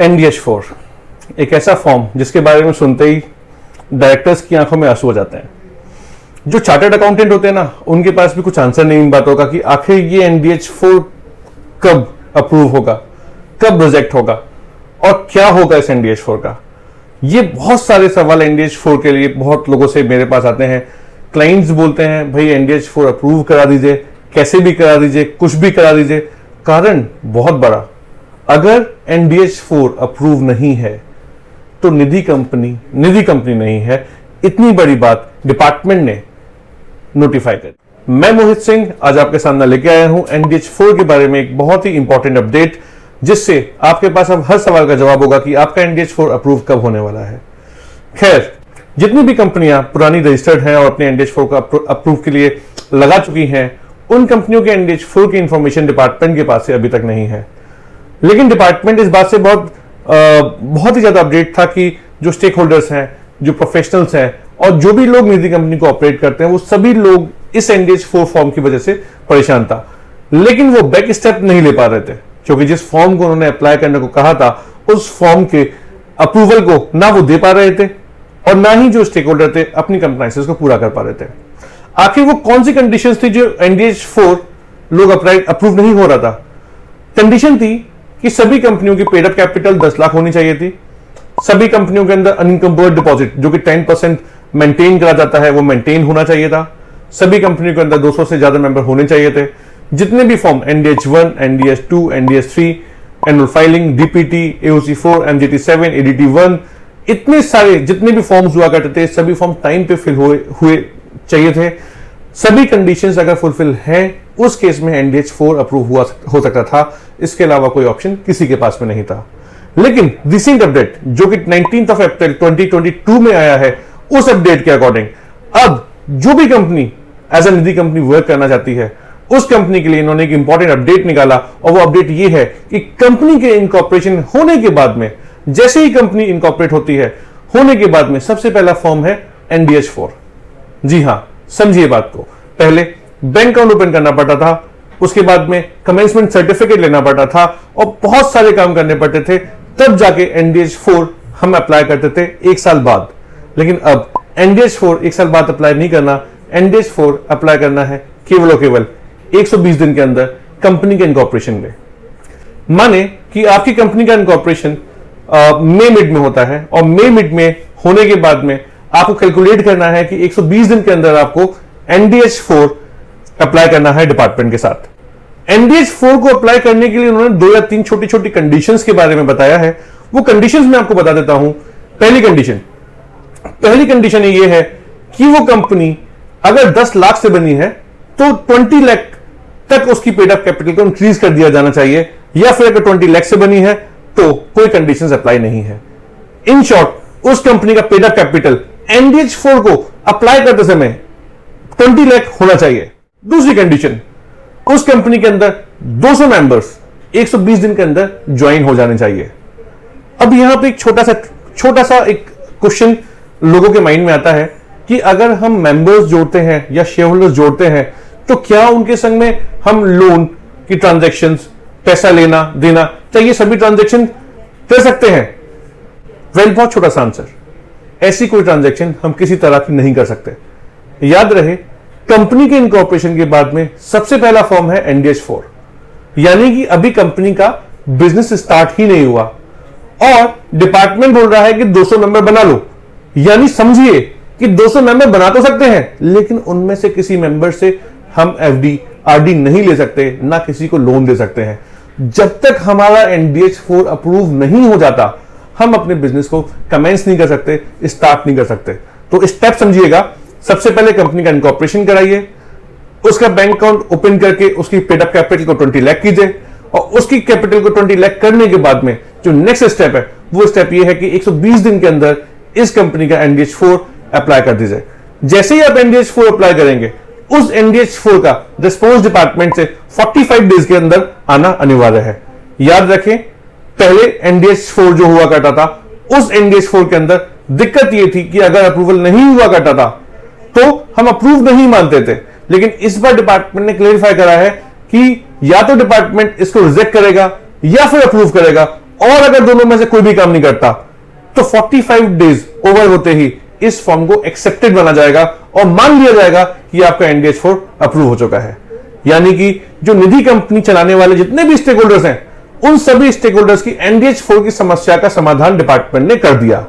NDH4 एक ऐसा form जिसके बारे में सुनते ही डायरेक्टर्स की आंखों में आंसू आ जाते हैं। जो चार्टर्ड अकाउंटेंट होते हैं ना, उनके पास भी कुछ आंसर नहीं बात होगा कि आखिर ये NDH4 कब अप्रूव होगा, कब रिजेक्ट होगा और क्या होगा इस NDH4 का। ये बहुत सारे सवाल NDH4 के लिए बहुत लोगों से मेरे पास आते हैं। क्लाइंट्स बोलते हैं भाई NDH4 अप्रूव करा दीजिए, कैसे भी करा दीजिए, कुछ भी करा दीजिए। कारण बहुत बड़ा, अगर NDH4 अप्रूव नहीं है तो निधि कंपनी नहीं है। इतनी बड़ी बात डिपार्टमेंट ने नोटिफाई कर। मैं मोहित सिंह आज आपके सामने लेके आया हूं NDH4 के बारे में एक बहुत ही इंपॉर्टेंट अपडेट, जिससे आपके पास अब हर सवाल का जवाब होगा कि आपका NDH4 अप्रूव कब होने वाला है। खैर, जितनी भी कंपनियां पुरानी रजिस्टर्ड हैं और अपने NDH4 का अप्रूव के लिए लगा चुकी हैं, उन कंपनियों के NDH4 की इंफॉर्मेशन डिपार्टमेंट के पास से अभी तक नहीं है। लेकिन डिपार्टमेंट इस बात से बहुत ही ज्यादा अपडेट था कि जो स्टेक होल्डर्स हैं, जो प्रोफेशनल्स हैं और जो भी लोग निधि कंपनी को ऑपरेट करते हैं, वो सभी लोग इस NDH4 फॉर्म की वजह से परेशान था। लेकिन वो बैक स्टेप नहीं ले पा रहे थे, क्योंकि जिस फॉर्म को उन्होंने अप्लाई करने को कहा था, उस फॉर्म के अप्रूवल को ना वो दे पा रहे थे और ना ही जो स्टेक होल्डर थे अपनी कंप्लायंसेस को पूरा कर पा रहे थे। आखिर वो कौन सी कंडीशंस थी जो NDH4 लोग अप्रूव नहीं हो रहा था? कंडीशन थी कि सभी कंपनियों की पेड अप कैपिटल 10 लाख होनी चाहिए थी। सभी कंपनियों के अंदर अनइंकम्बर्ड डिपॉजिट जो कि 10% मेंटेन करा जाता है, वो मेंटेन होना चाहिए था। सभी कंपनियों के अंदर 200 से ज्यादा मेंबर होने चाहिए थे। जितने भी form NDH1, NDH2, NDH3, annual filing, DPT, AOC4, MJT7, ADT1, इतने सारे जितने भी फॉर्म्स हुआ करते थे, सभी फॉर्म टाइम पे फिल हुए चाहिए थे। सभी कंडीशंस अगर फुलफिल हैं, उस केस में NDH4 अप्रूव हो सकता था। इसके अलावा कोई ऑप्शन किसी के पास में नहीं था। लेकिन रिसेंट अपडेट जो कि 19 अप्रैल 2022 में आया है, उस अपडेट के अकॉर्डिंग अब जो भी company as a Nidhi company work करना चाहती है, उस कंपनी के लिए इन्होंने एक इंपॉर्टेंट अपडेट निकाला। और वो अपडेट ये है कि कंपनी के इनकॉर्पोरेशन होने के बाद में, जैसे ही कंपनी इनकॉर्पोरेट होती है, होने के बाद में सबसे पहला फॉर्म है NDH4। जी हां, समझिए बात को। पहले बैंक अकाउंट ओपन करना पड़ता था, उसके बाद में कमेंसमेंट सर्टिफिकेट लेना पड़ता था और बहुत सारे काम करने पड़ते थे, तब जाके NDH4 हम अप्लाई करते थे 1 साल बाद। लेकिन अब NDH4 1 साल बाद अप्लाई नहीं करना, NDH4 अप्लाई करना है केवल और केवल 120 दिन के अंदर कंपनी के इनकॉर्पोरेशन में। माने कि आपकी कंपनी का इनकॉर्पोरेशन मई मिड में होता है और मई मिड में होने के बाद में आपको कैलकुलेट करना है कि 120 दिन के अंदर आपको NDH4 अप्लाई करना है डिपार्टमेंट के साथ। NDH4 को अप्लाई करने के लिए उन्होंने 2 या 3 छोटी छोटी कंडीशंस के बारे में बताया है। वो कंडीशंस मैं आपको बता देता हूं। पहली कंडीशन ये है कि वो कंपनी अगर 10 लाख से बनी है तो 20 लाख तक उसकी पेड अप कैपिटल को इंक्रीज कर दिया जाना चाहिए, या फिर अगर 20 लाख से बनी है तो कोई कंडीशंस अप्लाई नहीं है। इन शॉर्ट, उस कंपनी का पेड अप कैपिटल NDH4 को अप्लाई करते समय 20 लाख होना चाहिए। दूसरी कंडीशन, उस कंपनी के अंदर 200 मेंबर्स 120 दिन के अंदर ज्वाइन हो जाने चाहिए। अब यहां पे एक छोटा सा एक क्वेश्चन लोगों के माइंड में आता है कि अगर हम मेंबर्स जोड़ते हैं या शेयर होल्डर्स जोड़ते हैं, तो क्या उनके संग में हम लोन की ट्रांजैक्शंस, पैसा लेना देना, क्या ये सभी ट्रांजैक्शन कर सकते हैं? वेल, बहुत छोटा सा आंसर, ऐसी कोई ट्रांजैक्शन हम किसी तरह की नहीं कर सकते। याद रहे, कंपनी के इनकॉर्पोरेशन के बाद में सबसे पहला फॉर्म है NDH4, यानी कि अभी कंपनी का बिजनेस स्टार्ट ही नहीं हुआ और डिपार्टमेंट बोल रहा है कि 200 मेंबर बना लो। यानी समझिए कि 200 मेंबर बना तो सकते हैं, लेकिन उनमें से किसी मेंबर से हम FD RD नहीं ले सकते, ना किसी को लोन दे सकते हैं। जब तक हमारा NDH4 अप्रूव नहीं हो जाता, हम अपने बिजनेस को कमेंस नहीं कर सकते, स्टार्ट नहीं कर सकते। तो स्टेप समझिएगा। सबसे पहले कंपनी का इनकॉर्पोरेशन कराइए, उसका बैंक अकाउंट ओपन करके उसकी पेड अप कैपिटल को 20 लाख कीजिए और उसकी कैपिटल को 20 लाख करने के बाद में जो नेक्स्ट स्टेप है, वो स्टेप ये है कि 120 दिन के अंदर इस कंपनी का NDH4 अप्लाई कर दीजिए। जैसे ही आप NDH4 अप्लाई करेंगे, उस NDH4 का रिस्पॉन्स डिपार्टमेंट से 45 डेज के अंदर आना अनिवार्य है। याद रखें, पहले NDH4 जो हुआ करता था, उस NDH4 के अंदर दिक्कत यह थी कि अगर अप्रूवल नहीं हुआ करता था तो हम अप्रूव नहीं मानते थे। लेकिन इस बार डिपार्टमेंट ने क्लेरिफाई करा है कि या तो डिपार्टमेंट इसको रिजेक्ट करेगा या फिर अप्रूव करेगा, और अगर दोनों में से कोई भी काम नहीं करता तो 45 डेज ओवर होते ही इस फॉर्म को एक्सेप्टेड माना जाएगा और मान लिया जाएगा कि आपका NDH4 अप्रूव हो चुका है। यानी कि जो निधि कंपनी चलाने वाले जितने भी स्टेक होल्डर्स हैं, उन सभी स्टेक होल्डर्स की NDH4 की समस्या का समाधान डिपार्टमेंट ने कर दिया।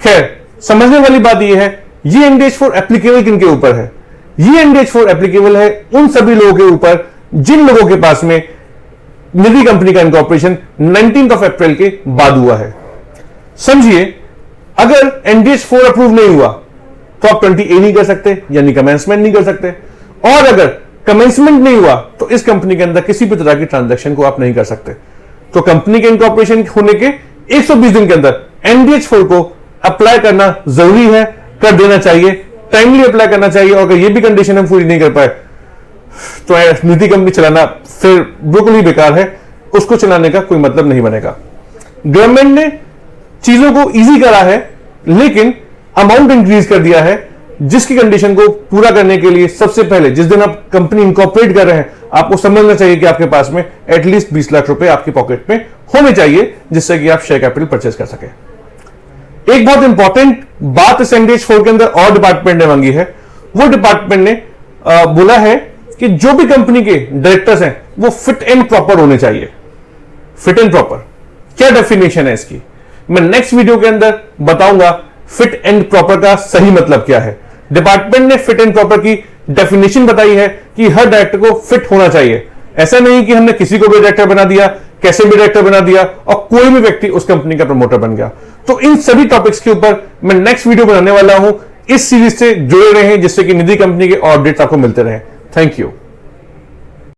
खैर, समझने वाली बात यह है, ये NDH4 एप्लीकेबल किनके ऊपर है? ये NDH4 एप्लीकेबल है उन सभी लोगों के ऊपर जिन लोगों के पास में निधि कंपनी का इनकॉर्पोरेशन 19 अप्रैल के बाद हुआ है। समझिए, अगर NDH4 अप्रूव नहीं हुआ तो आप 20A नहीं कर सकते, यानी कमेंसमेंट नहीं कर सकते, और अगर कमेंसमेंट नहीं हुआ तो इस कंपनी के अंदर किसी भी तरह की ट्रांजैक्शन को आप नहीं कर सकते। तो कंपनी के इनकॉर्पोरेशन होने के 120 दिन के अंदर NDH4 को अप्लाई करना जरूरी है, कर देना चाहिए, टाइमली अप्लाई करना चाहिए। और अगर ये भी कंडीशन हम पूरी नहीं कर पाए तो निधि कंपनी चलाना फिर बिल्कुल ही बेकार है, उसको चलाने का कोई मतलब नहीं बनेगा। गवर्नमेंट ने चीजों को इजी करा है, लेकिन अमाउंट इंक्रीज कर दिया है, जिसकी कंडीशन को पूरा करने के लिए सबसे पहले जिस दिन आप कंपनी इंकॉर्पोरेट कर रहे हैं, आपको समझना चाहिए कि आपके पास में एटलीस्ट 20 लाख रुपए आपकी पॉकेट में होने चाहिए, जिससे कि आप शेयर कैपिटल परचेज कर सके। एक बहुत इंपॉर्टेंट बात इस NDH4 के अंदर और डिपार्टमेंट ने मांगी है, वो डिपार्टमेंट ने बोला है कि जो भी कंपनी के डायरेक्टर्स हैं वो फिट एंड प्रॉपर होने चाहिए। फिट एंड प्रॉपर क्या डेफिनेशन है इसकी, मैं नेक्स्ट वीडियो के अंदर बताऊंगा। फिट एंड प्रॉपर का सही मतलब क्या है। डिपार्टमेंट ने फिट एंड प्रॉपर की डेफिनेशन बताई है कि हर डायरेक्टर को फिट होना चाहिए। ऐसा नहीं कि हमने किसी को भी डायरेक्टर बना दिया, कैसे भी डायरेक्टर बना दिया और कोई भी व्यक्ति उस कंपनी का प्रमोटर बन गया। तो इन सभी टॉपिक्स के ऊपर मैं नेक्स्ट वीडियो बनाने वाला हूं। इस सीरीज से जुड़े रहें जिससे कि निधि कंपनी के और अपडेट्स आपको मिलते रहें। Thank you.